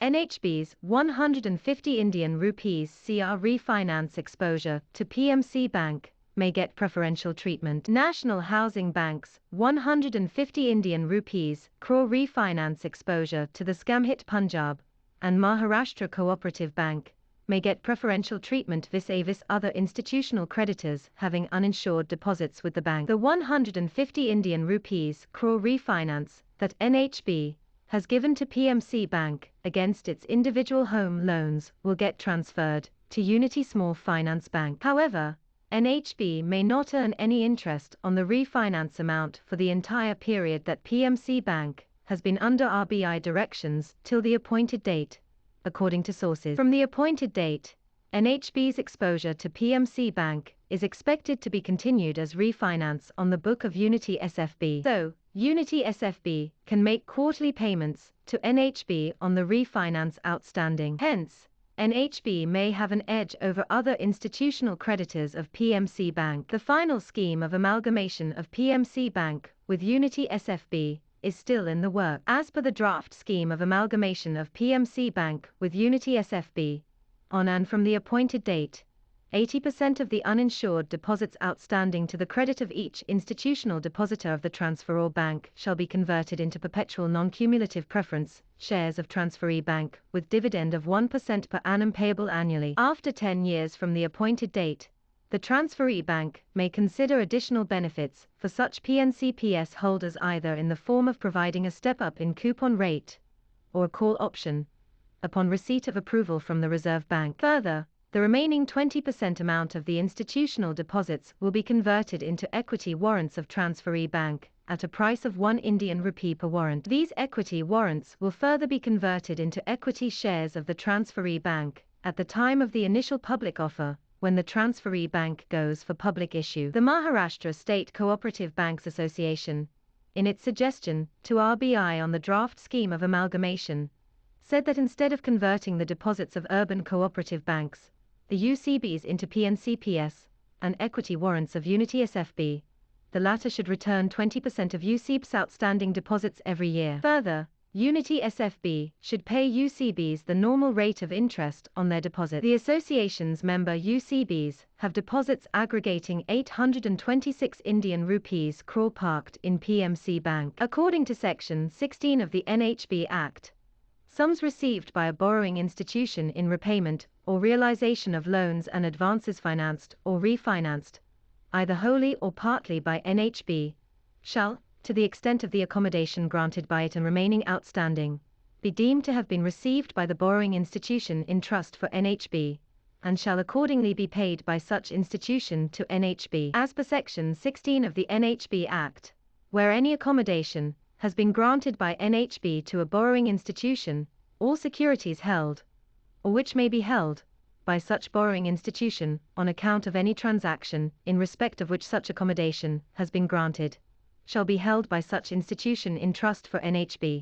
NHB's 150 Indian rupees crore refinance exposure to PMC Bank may get preferential treatment. National Housing Bank's 150 Indian rupees crore refinance exposure to the scam-hit Punjab and Maharashtra Co-operative Bank may get preferential treatment vis-a-vis other institutional creditors having uninsured deposits with the bank. The 150 Indian rupees crore refinance that NHB has given to PMC Bank against its individual home loans will get transferred to Unity Small Finance Bank. However, NHB may not earn any interest on the refinance amount for the entire period that PMC Bank has been under RBI directions till the appointed date, according to sources. From the appointed date, NHB's exposure to PMC Bank is expected to be continued as refinance on the book of Unity SFB. So, Unity SFB can make quarterly payments to NHB on the refinance outstanding. Hence, NHB may have an edge over other institutional creditors of PMC Bank. The final scheme of amalgamation of PMC Bank with Unity SFB is still in the works. As per the draft scheme of amalgamation of PMC Bank with Unity SFB, on and from the appointed date, 80% of the uninsured deposits outstanding to the credit of each institutional depositor of the transferor bank shall be converted into perpetual non-cumulative preference shares of transferee bank with dividend of 1% per annum payable annually. After 10 years from the appointed date, the transferee bank may consider additional benefits for such PNCPS holders either in the form of providing a step-up in coupon rate or a call option upon receipt of approval from the Reserve Bank. Further, the remaining 20% amount of the institutional deposits will be converted into equity warrants of transferee bank at a price of 1 Indian rupee per warrant. These equity warrants will further be converted into equity shares of the transferee bank at the time of the initial public offer, when the transferee bank goes for public issue. The Maharashtra State Cooperative Banks Association, in its suggestion to RBI on the draft scheme of amalgamation, said that instead of converting the deposits of urban cooperative banks, the UCBs into PNCPS, and equity warrants of Unity SFB, the latter should return 20% of UCBs' outstanding deposits every year. Further, Unity SFB should pay UCBs the normal rate of interest on their deposit. The association's member UCBs have deposits aggregating 826 Indian rupees crore parked in PMC Bank. According to Section 16 of the NHB Act, sums received by a borrowing institution in repayment or realization of loans and advances financed or refinanced, either wholly or partly by NHB, shall, to the extent of the accommodation granted by it and remaining outstanding, be deemed to have been received by the borrowing institution in trust for NHB, and shall accordingly be paid by such institution to NHB. As per Section 16 of the NHB Act, where any accommodation has been granted by NHB to a borrowing institution, all securities held, or which may be held, by such borrowing institution on account of any transaction in respect of which such accommodation has been granted, shall be held by such institution in trust for NHB.